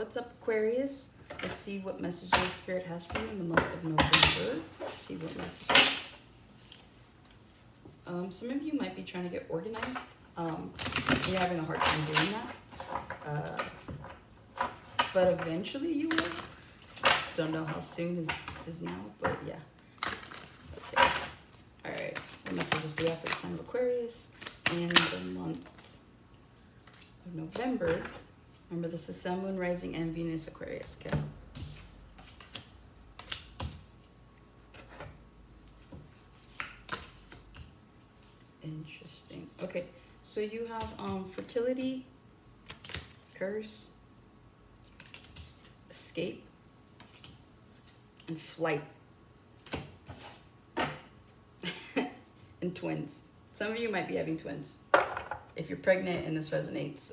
What's up, Aquarius? Let's see what messages Spirit has for you in the month of November. Let's see what messages. Some of you might be trying to get organized. You're having a hard time doing that. But eventually you will. Just don't know how soon is now, but yeah. Okay. Alright. What messages do we have for the sign of Aquarius in the month of November? Remember, this is Sun, Moon, Rising, and Venus Aquarius, okay? Interesting. Okay, so you have fertility, curse, escape, and flight. And twins. Some of you might be having twins. If you're pregnant and this resonates,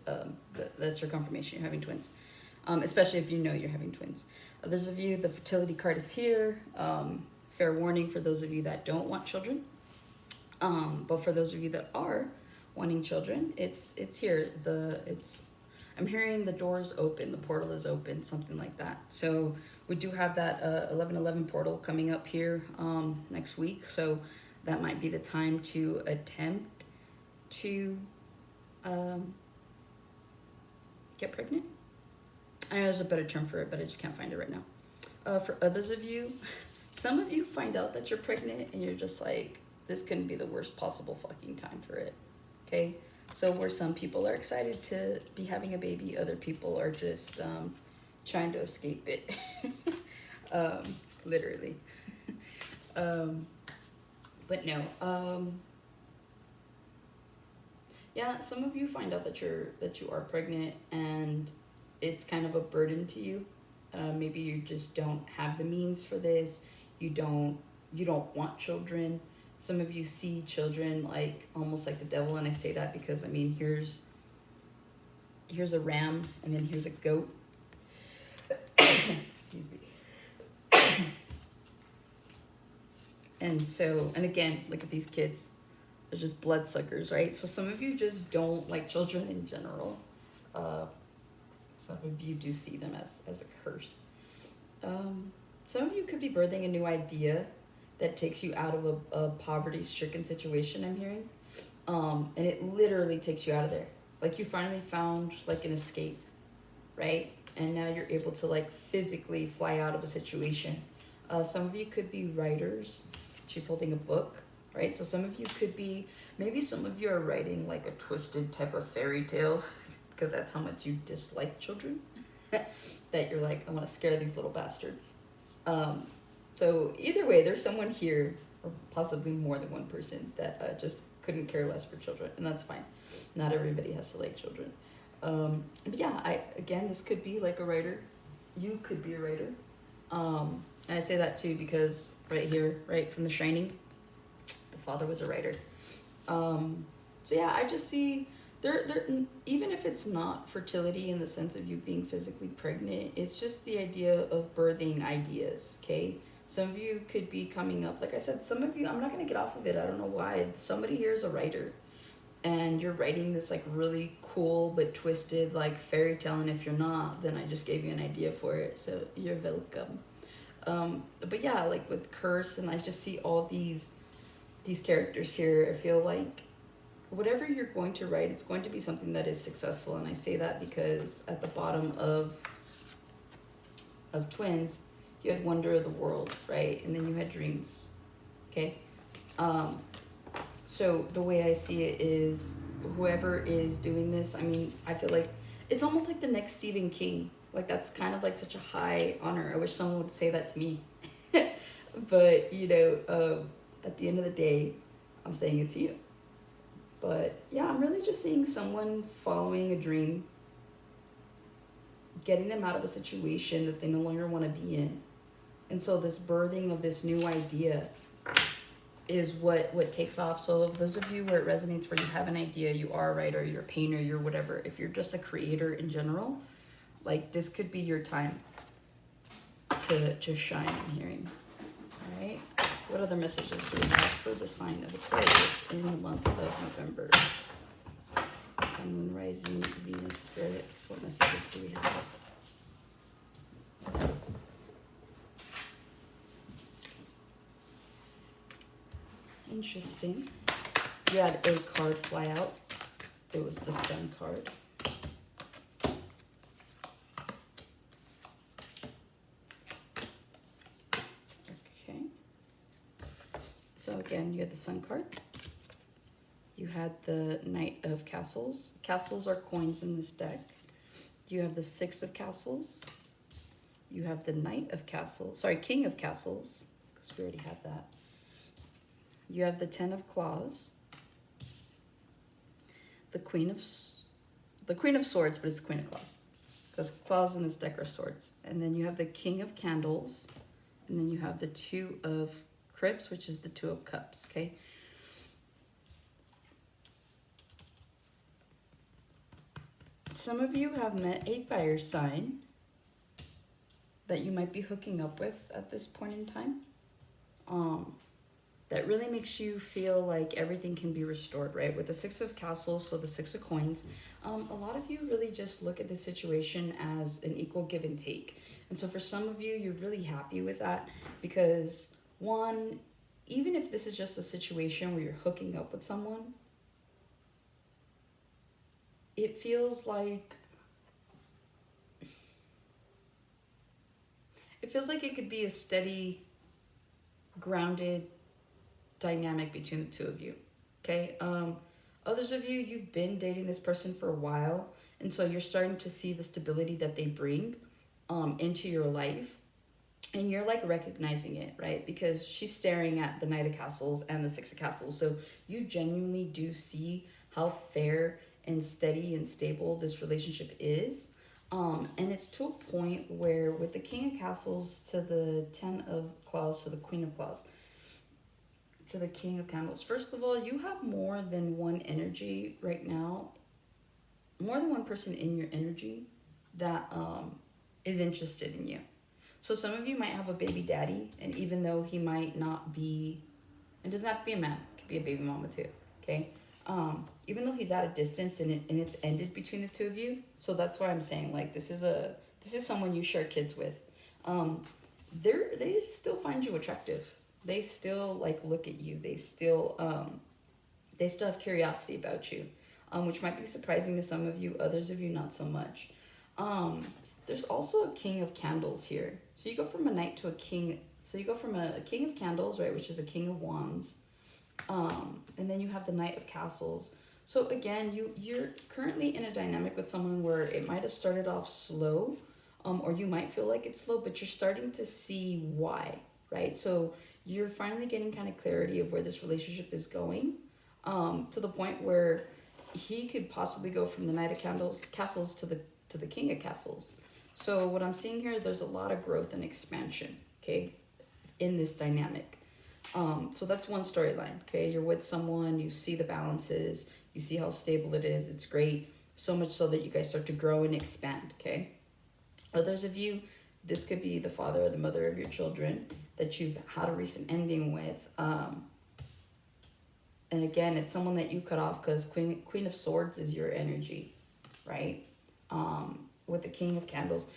that's your confirmation you're having twins. Especially if you know you're having twins. Others of you, the fertility card is here. Fair warning for those of you that don't want children. But for those of you that are wanting children, it's here. I'm hearing the door's open, the portal is open, something like that. So we do have that 1111 portal coming up here next week. So that might be the time to attempt to get pregnant. I know there's a better term for it, but I just can't find it right now. For others of you, some of you find out that you're pregnant and you're just like, this couldn't be the worst possible fucking time for it. Okay? So where some people are excited to be having a baby, other people are just trying to escape it. Literally. But no. Yeah, some of you find out that you are pregnant and it's kind of a burden to you. Maybe you just don't have the means for this. You don't want children. Some of you see children like almost like the devil, and I say that because I mean here's a ram and then here's a goat. Excuse me. And again, look at these kids. They're just bloodsuckers, right? So some of you just don't like children in general. Some of you do see them as a curse. Some of you could be birthing a new idea that takes you out of a poverty-stricken situation, I'm hearing. And it literally takes you out of there. Like you finally found like an escape, right? And now you're able to like physically fly out of a situation. Some of you could be writers. She's holding a book, right? So some of you could be, maybe some of you are writing like a twisted type of fairy tale because that's how much you dislike children. That you're like, I want to scare these little bastards. So either way, there's someone here, or possibly more than one person, that just couldn't care less for children, and that's fine. Not everybody has to like children. But yeah, again, this could be like a writer. You could be a writer. And I say that too because right here, right from The Shining, the father was a writer. So yeah, I just see there even if it's not fertility in the sense of you being physically pregnant, it's just the idea of birthing ideas, okay? Some of you could be coming up, like I said, some of you, I'm not going to get off of it. I don't know why. Somebody here is a writer and you're writing this like really cool but twisted like fairy tale, and if you're not, then I just gave you an idea for it, so you're welcome. But yeah, like with curse, and I just see all these characters here. I feel like whatever you're going to write, it's going to be something that is successful, and I say that because at the bottom of twins, you had wonder of the world, right? And then you had dreams, okay? So the way I see it is whoever is doing this, I mean, I feel like it's almost like the next Stephen King. Like that's kind of like such a high honor. I wish someone would say that to me. But, you know, at the end of the day, I'm saying it to you. But yeah, I'm really just seeing someone following a dream, getting them out of a situation that they no longer want to be in. And so this birthing of this new idea is what takes off. So those of you where it resonates, where you have an idea, you are a writer, you're a painter, you're whatever. If you're just a creator in general, like this could be your time to shine, I'm hearing. All right. What other messages do we have for the sign of Aquarius in the month of November? Sun, Moon, Rising, Venus, Spirit. What messages do we have? interesting. You had a card fly out. It was the Sun card. Okay. So again, you had the Sun card. You had the Knight of Castles. Castles are coins in this deck. You have the Six of Castles. You have the Knight of Castles. Sorry, King of Castles, because we already had that. You have the Ten of Claws. The Queen of Swords, but it's the Queen of Claws, because claws in this deck are swords. And then you have the King of Candles, and then you have the Two of Crips, which is the Two of Cups. Okay. Some of you have met a fire sign that you might be hooking up with at this point in time. That really makes you feel like everything can be restored, right? With the Six of Castles, so the Six of Coins, a lot of you really just look at the situation as an equal give and take. And so for some of you, you're really happy with that because, one, even if this is just a situation where you're hooking up with someone, it feels like it could be a steady, grounded dynamic between the two of you. Okay. Others of you, you've been dating this person for a while, and so you're starting to see the stability that they bring into your life, and you're like recognizing it, right? Because she's staring at the Knight of Castles and the Six of Castles, so you genuinely do see how fair and steady and stable this relationship is. And it's to a point where with the King of Castles to the Ten of Claws to the Queen of Claws to the King of Candles. First of all, you have more than one energy right now, more than one person in your energy that is interested in you. So some of you might have a baby daddy, and even though he might not be, it doesn't have to be a man, it could be a baby mama too, okay? Even though he's at a distance and it's ended between the two of you, so that's why I'm saying like this is someone you share kids with. They still find you attractive. They still like look at you. They still have curiosity about you, which might be surprising to some of you. Others of you not so much. There's also a King of Candles here. So you go from a knight to a king. So you go from a King of Candles, right, which is a King of Wands. And then you have the Knight of Castles. So again, you're currently in a dynamic with someone where it might have started off slow, or you might feel like it's slow, but you're starting to see why, right? So you're finally getting kind of clarity of where this relationship is going, to the point where he could possibly go from the Knight of Castles to the King of Castles. So what I'm seeing here, there's a lot of growth and expansion, okay, in this dynamic. So that's one storyline, okay? You're with someone, you see the balances, you see how stable it is, it's great, so much so that you guys start to grow and expand, okay? Others of you, this could be the father or the mother of your children that you've had a recent ending with. And again, it's someone that you cut off because Queen of Swords is your energy, right? With the King of Candles.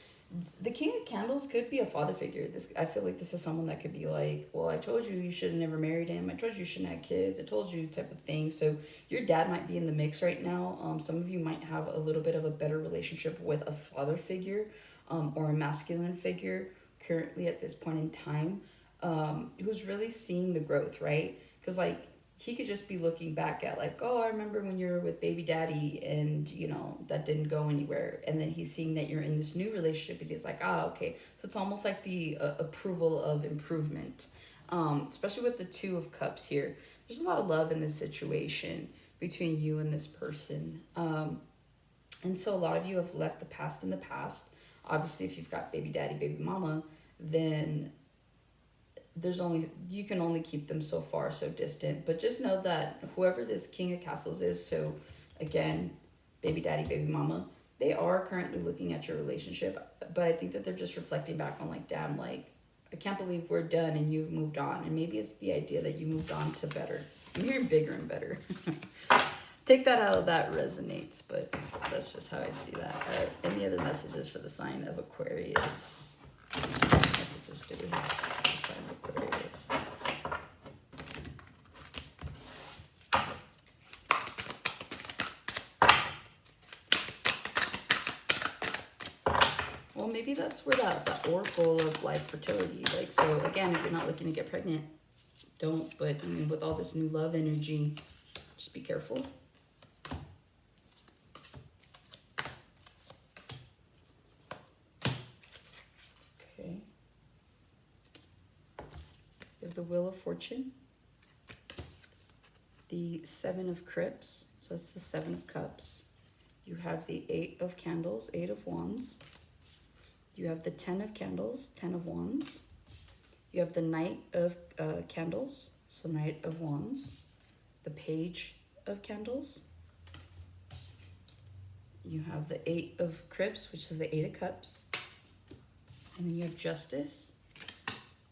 The King of Candles could be a father figure. I feel like this is someone that could be like, well, I told you you should have never married him. I told you you shouldn't have kids. I told you type of thing. So your dad might be in the mix right now. Some of you might have a little bit of a better relationship with a father figure, or a masculine figure currently at this point in time, who's really seeing the growth, right? Because like he could just be looking back at like, oh, I remember when you were with baby daddy and, you know, that didn't go anywhere. And then he's seeing that you're in this new relationship and he's like, okay. So it's almost like the approval of improvement, especially with the Two of Cups here. There's a lot of love in this situation between you and this person. And so a lot of you have left the past in the past. Obviously, if you've got baby daddy, baby mama, then you can only keep them so far, so distant. But just know that whoever this King of Castles is, so again, baby daddy, baby mama, they are currently looking at your relationship. But I think that they're just reflecting back on like, damn, like, I can't believe we're done and you've moved on. And maybe it's the idea that you moved on to better. I'm hearing bigger and better. Take that how that resonates, but that's just how I see that. All right, any other messages for the sign of Aquarius? What messages do we have for the sign of Aquarius? Well, maybe that's where that oracle of like fertility, like, so again, if you're not looking to get pregnant, don't, but I mean, with all this new love energy, just be careful. Okay. You have the Wheel of Fortune, the Seven of Crips, so it's the Seven of Cups. You have the Eight of Candles, Eight of Wands. You have the 10 of Candles, 10 of Wands. You have the Knight of Candles, so Knight of Wands. The Page of Candles. You have the Eight of Crips, which is the Eight of Cups. And then you have Justice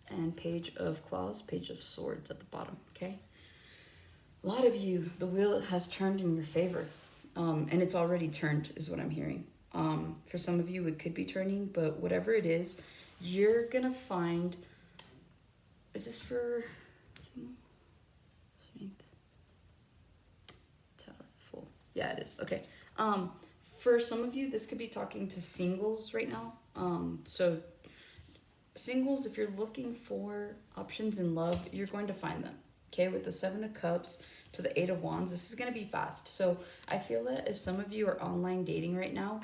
and Page of Claws, Page of Swords at the bottom, okay? A lot of you, the wheel has turned in your favor. And it's already turned, is what I'm hearing. For some of you, it could be turning, but whatever it is, you're gonna find. Is this for strength? Full. Yeah, it is. Okay. For some of you, this could be talking to singles right now. So singles, if you're looking for options in love, you're going to find them. Okay, with the Seven of Cups to the Eight of Wands, this is going to be fast. So I feel that if some of you are online dating right now,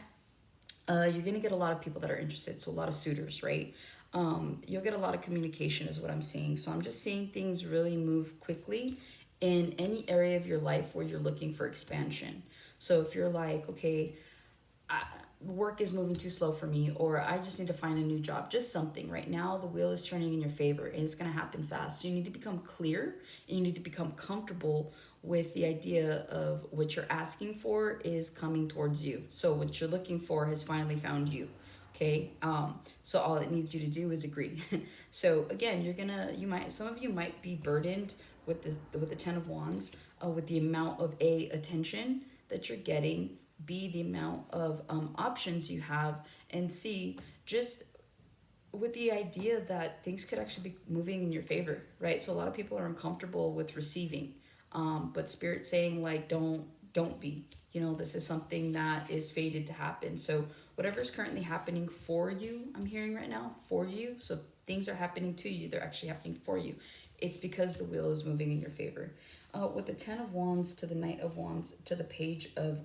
you're going to get a lot of people that are interested. So a lot of suitors, right? You'll get a lot of communication is what I'm seeing. So I'm just seeing things really move quickly in any area of your life where you're looking for expansion. So if you're like, okay, work is moving too slow for me, or I just need to find a new job, just something right now, the wheel is turning in your favor and it's going to happen fast. So you need to become clear and you need to become comfortable with the idea of what you're asking for is coming towards you. So what you're looking for has finally found you. Okay. So all it needs you to do is agree. So again, some of you might be burdened with the 10 of Wands, with the amount of attention that you're getting, B, the amount of options you have, and C, just with the idea that things could actually be moving in your favor, right? So a lot of people are uncomfortable with receiving, but Spirit saying like, don't be, this is something that is fated to happen. So whatever's currently happening for you, I'm hearing right now, for you, so things are happening to you, they're actually happening for you. It's because the wheel is moving in your favor. With the 10 of Wands to the Knight of Wands to the Page of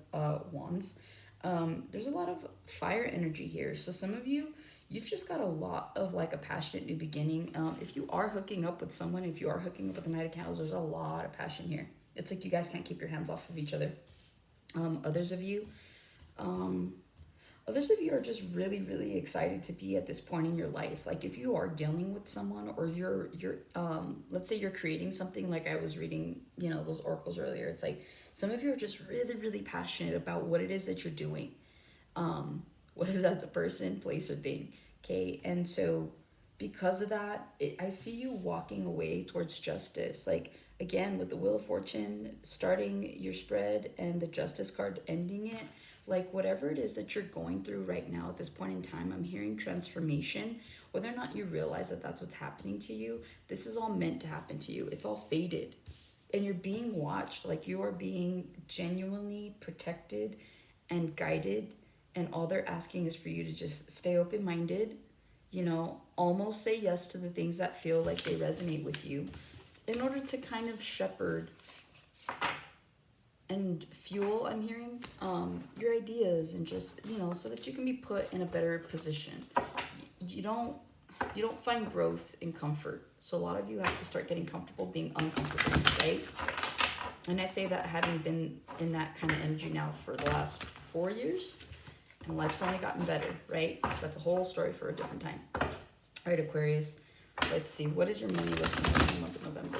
Wands, there's a lot of fire energy here. So some of you, you've just got a lot of like a passionate new beginning. If you are hooking up with someone, if you are hooking up with the Knight of Candles, there's a lot of passion here. It's like you guys can't keep your hands off of each other. Others of you are just really, really excited to be at this point in your life. Like if you are dealing with someone, or you're let's say you're creating something, like I was reading, those oracles earlier. It's like some of you are just really, really passionate about what it is that you're doing. Whether that's a person, place, or thing. Okay. And so because of that, I see you walking away towards justice. Like again, with the Wheel of Fortune starting your spread and the Justice card ending it, like whatever it is that you're going through right now at this point in time, I'm hearing transformation. Whether or not you realize that that's what's happening to you, this is all meant to happen to you. It's all fated. And you're being watched, like you are being genuinely protected and guided. And all they're asking is for you to just stay open-minded, almost say yes to the things that feel like they resonate with you, in order to kind of shepherd and fuel, I'm hearing, your ideas, and just, so that you can be put in a better position. You don't find growth in comfort. So a lot of you have to start getting comfortable being uncomfortable, right? And I say that having been in that kind of energy now for the last 4 years, and life's only gotten better, right? That's a whole story for a different time. All right, Aquarius, let's see. What is your money looking like in the month of November?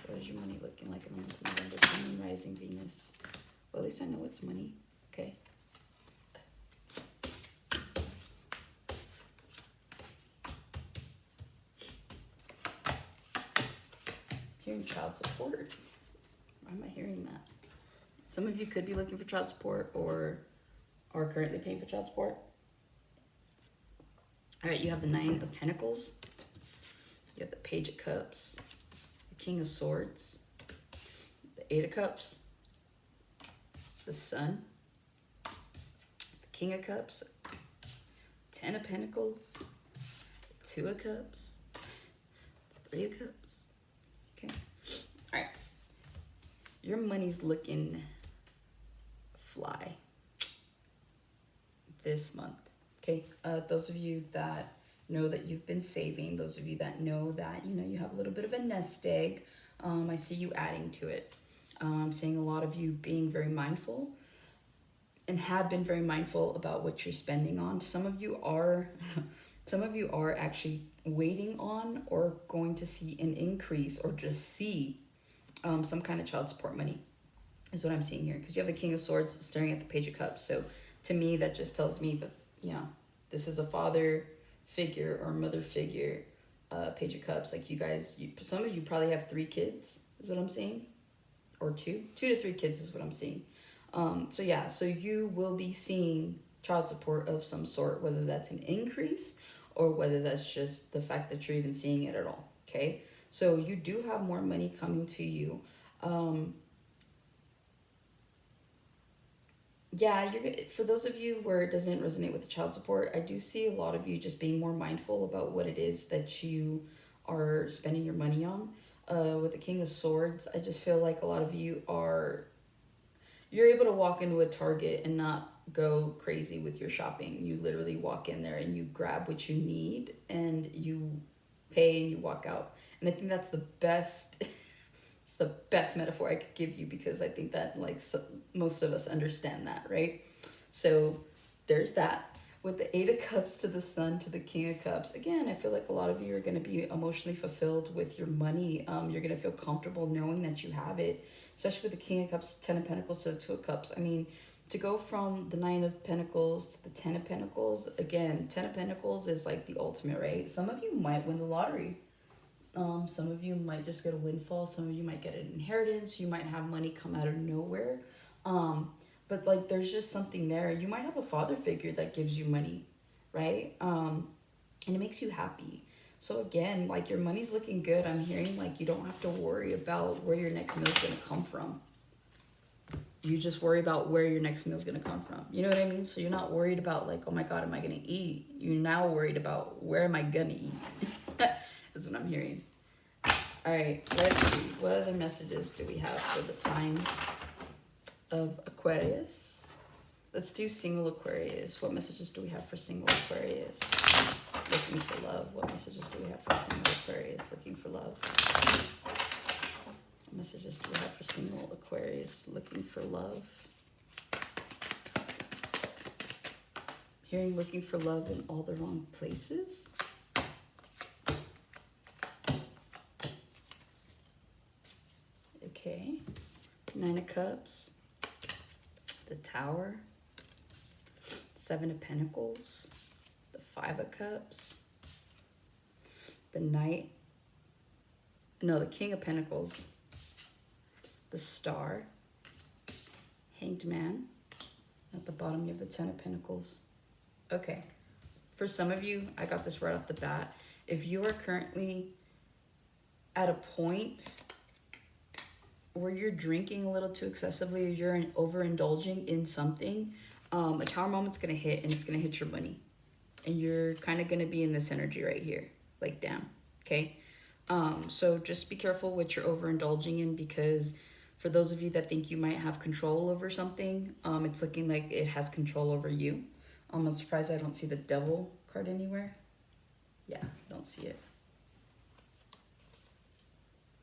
What is your money looking like in the month of November? Sun and rising Venus. Well, at least I know it's money. Okay. Hearing child support. Why am I hearing that? Some of you could be looking for child support or are currently paying for child support. All right, you have the Nine of Pentacles. You have the Page of Cups, the King of Swords, the Eight of Cups, the Sun, the King of Cups, Ten of Pentacles, Two of Cups, Three of Cups. Okay. All right. Your money's looking fly this month. Okay. Those of you that know that you've been saving, those of you that know that, you know, you have a little bit of a nest egg, I see you adding to it. I'm seeing a lot of you being very mindful and have been very mindful about what you're spending on. Some of you are actually waiting on or going to see an increase or just see some kind of child support money is what I'm seeing here, because you have the King of Swords staring at the Page of Cups. So to me, that just tells me that, you know, this is a father figure or mother figure, Page of Cups. Like you guys, some of you probably have 3 kids is what I'm seeing, or 2 to 3 kids is what I'm seeing. So yeah, so you will be seeing child support of some sort, whether that's an increase or whether that's just the fact that you're even seeing it at all. Okay. So you do have more money coming to you. Yeah, for those of you where it doesn't resonate with the child support, I do see a lot of you just being more mindful about what it is that you are spending your money on. With the King of Swords, I just feel like a lot of you you're able to walk into a Target and not go crazy with your shopping. You literally walk in there and you grab what you need and you pay and you walk out. And I think that's the best it's the best metaphor I could give you, because I think that most of us understand that, right? So there's that. With the 8 of Cups to the Sun to the King of Cups, again, I feel like a lot of you are going to be emotionally fulfilled with your money. You're going to feel comfortable knowing that you have it, especially with the King of Cups, 10 of Pentacles to the 2 of Cups. I mean, to go from the 9 of Pentacles to the 10 of Pentacles, again, 10 of Pentacles is like the ultimate, right? Some of you might win the lottery. Some of you might just get a windfall. Some of you might get an inheritance. You might have money come out of nowhere. But like, there's just something there. You might have a father figure that gives you money, right? And it makes you happy. So again, like, your money's looking good. I'm hearing like you don't have to worry about where your next meal is going to come from. You just worry about where your next meal is going to come from. You know what I mean? So you're not worried about like, oh my God, am I going to eat? You're now worried about where am I going to eat? Is what I'm hearing. All right, let's see. What other messages do we have for the sign of Aquarius? Let's do single Aquarius. What messages do we have for single Aquarius? Looking for love. What messages do we have for single Aquarius? Looking for love. What messages do we have for single Aquarius? Looking for love. Hearing looking for love in all the wrong places. Okay, 9 of Cups, the Tower, 7 of Pentacles, the 5 of Cups, the Knight, no, the King of Pentacles, the Star, Hanged Man. At the bottom, you have the 10 of Pentacles. Okay, for some of you, I got this right off the bat. If you are currently at a point where you're drinking a little too excessively, or you're overindulging in something, a Tower moment's gonna hit, and it's gonna hit your money, and you're kind of gonna be in this energy right here, like, damn. Okay, so just be careful what you're overindulging in, because for those of you that think you might have control over something, it's looking like it has control over you. I'm surprised I don't see the Devil card anywhere. Yeah, I don't see it.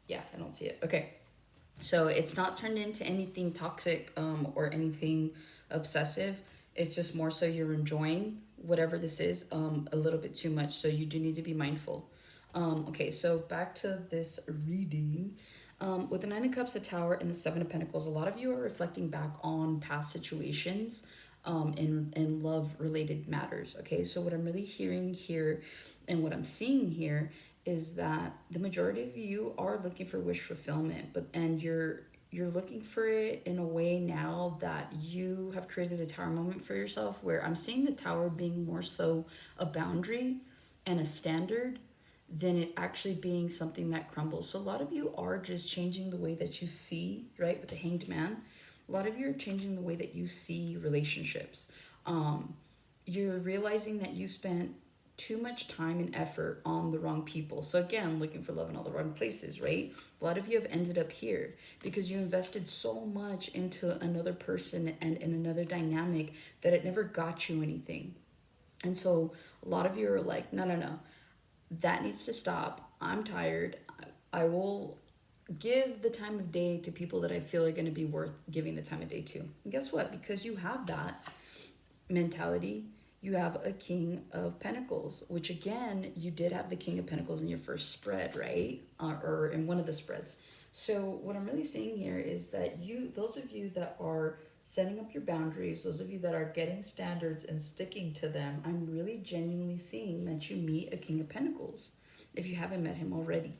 Yeah, I don't see it. Okay. So it's not turned into anything toxic or anything obsessive. It's just more so you're enjoying whatever this is a little bit too much. So you do need to be mindful. Okay, so back to this reading. With the 9 of Cups, the Tower, and the 7 of Pentacles, a lot of you are reflecting back on past situations in love-related matters. Okay, so what I'm really hearing here and what I'm seeing here is that the majority of you are looking for wish fulfillment, and you're looking for it in a way now that you have created a Tower moment for yourself, where I'm seeing the Tower being more so a boundary and a standard than it actually being something that crumbles. So a lot of you are just changing the way that you see, right, with the Hanged Man. A lot of you are changing the way that you see relationships. you're realizing that you spent too much time and effort on the wrong people. So again, looking for love in all the wrong places, right? A lot of you have ended up here because you invested so much into another person and in another dynamic that it never got you anything. And so a lot of you are like, no, no, no, that needs to stop. I'm tired. I will give the time of day to people that I feel are going to be worth giving the time of day to. And guess what? Because you have that mentality, you have a King of Pentacles, which again, you did have the King of Pentacles in your first spread, right? Or in one of the spreads. So what I'm really seeing here is that those of you that are setting up your boundaries, those of you that are getting standards and sticking to them, I'm really genuinely seeing that you meet a King of Pentacles if you haven't met him already.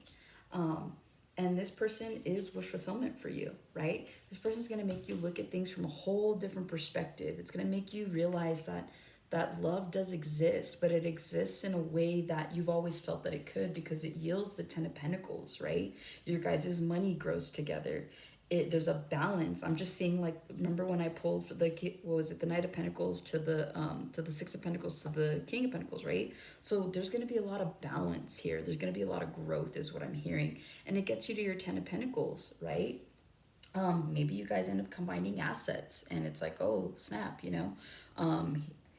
And this person is wish fulfillment for you, right? This person's going to make you look at things from a whole different perspective. It's going to make you realize that love does exist, but it exists in a way that you've always felt that it could, because it yields the Ten of Pentacles, right? Your guys' money grows together. There's a balance. I'm just seeing, like, remember when I pulled for the, what was it, the Knight of Pentacles to the Six of Pentacles to the King of Pentacles, right? So there's going to be a lot of balance here. There's going to be a lot of growth is what I'm hearing. And it gets you to your Ten of Pentacles, right? Maybe you guys end up combining assets and it's like, oh, snap, you know?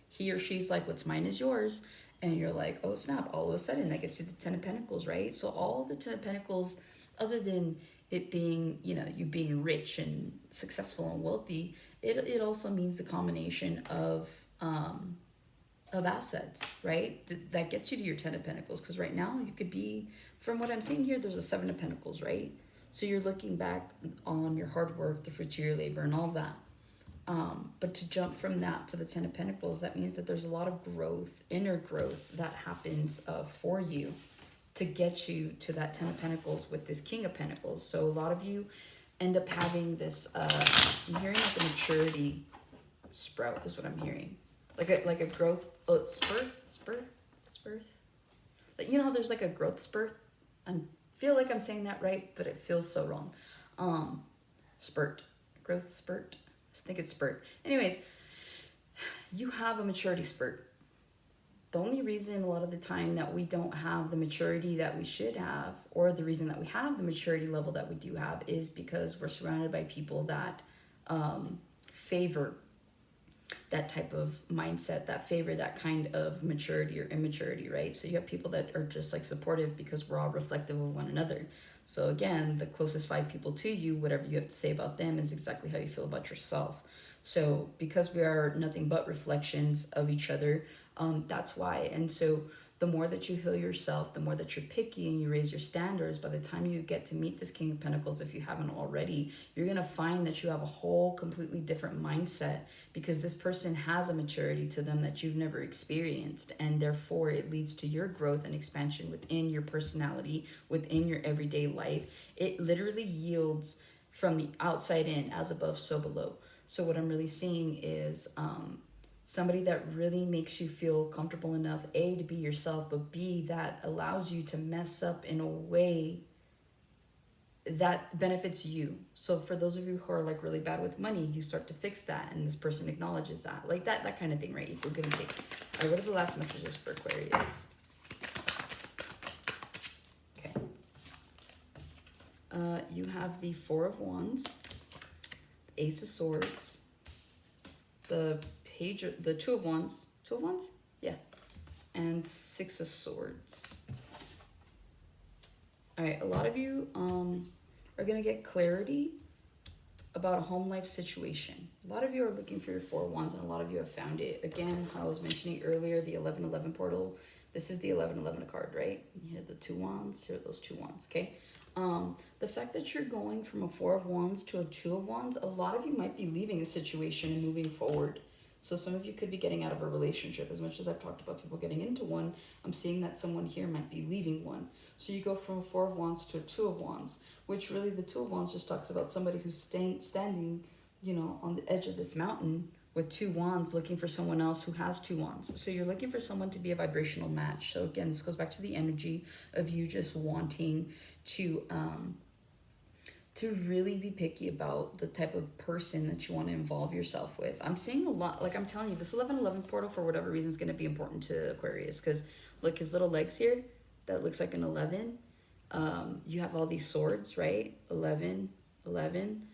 He or she's like, what's mine is yours. And you're like, oh, snap. All of a sudden that gets you the Ten of Pentacles, right? So all the Ten of Pentacles, other than it being, you know, you being rich and successful and wealthy, it also means the combination of assets, right? That gets you to your Ten of Pentacles. Because right now you could be, from what I'm seeing here, there's a Seven of Pentacles, right? So you're looking back on your hard work, the fruits of your labor and all that. But to jump from that to the Ten of Pentacles, that means that there's a lot of growth, inner growth that happens for you to get you to that Ten of Pentacles with this King of Pentacles. So a lot of you end up having this, I'm hearing like a maturity sprout is what I'm hearing. Like a growth, spurt. Like, you know how there's like a growth spurt? I feel like I'm saying that right, but it feels so wrong. Spurt, growth spurt. I think it's spurt. Anyways, you have a maturity spurt. The only reason a lot of the time that we don't have the maturity that we should have, or the reason that we have the maturity level that we do have, is because we're surrounded by people that favor that type of mindset, that favor that kind of maturity or immaturity, right? So you have people that are just like supportive because we're all reflective of one another. So again, the closest 5 people to you, whatever you have to say about them is exactly how you feel about yourself. So because we are nothing but reflections of each other, that's why. And so the more that you heal yourself, the more that you're picky and you raise your standards, by the time you get to meet this King of Pentacles, if you haven't already, you're going to find that you have a whole completely different mindset, because this person has a maturity to them that you've never experienced. And therefore it leads to your growth and expansion within your personality, within your everyday life. It literally yields from the outside in, as above, so below. So what I'm really seeing is, somebody that really makes you feel comfortable enough, A, to be yourself, but B, that allows you to mess up in a way that benefits you. So for those of you who are like really bad with money, you start to fix that, and this person acknowledges that. Like that kind of thing, right? Equal give and take. All right, what are the last messages for Aquarius? Okay. You have the Four of Wands, the Ace of Swords, the Two of Wands, yeah, and Six of Swords. All right, a lot of you are gonna get clarity about a home life situation. A lot of you are looking for your Four of Wands, and a lot of you have found it. Again, how I was mentioning earlier, the 1111 portal. This is the 1111 card, right? You have the Two Wands. Here are those Two Wands. Okay. The fact that you're going from a Four of Wands to a Two of Wands, a lot of you might be leaving a situation and moving forward. So some of you could be getting out of a relationship. As much as I've talked about people getting into one, I'm seeing that someone here might be leaving one. So you go from a Four of Wands to a Two of Wands, which really the Two of Wands just talks about somebody who's standing, you know, on the edge of this mountain with 2 wands looking for someone else who has 2 wands. So you're looking for someone to be a vibrational match. So again, this goes back to the energy of you just wanting to to really be picky about the type of person that you want to involve yourself with. I'm seeing a lot, like I'm telling you, this 1111 portal for whatever reason is going to be important to Aquarius, because look, his little legs here, that looks like an 11. You have all these swords, right? 11, 11.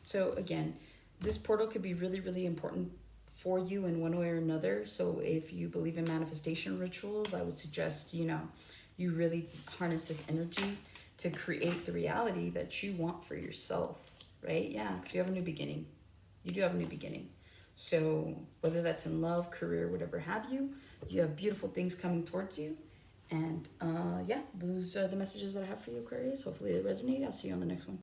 So again, this portal could be really, really important for you in one way or another. So if you believe in manifestation rituals, I would suggest, you know, you really harness this energy to create the reality that you want for yourself, right? Yeah, because you have a new beginning. You do have a new beginning. So whether that's in love, career, whatever have you, you have beautiful things coming towards you. And yeah, those are the messages that I have for you, Aquarius. Hopefully they resonate. I'll see you on the next one.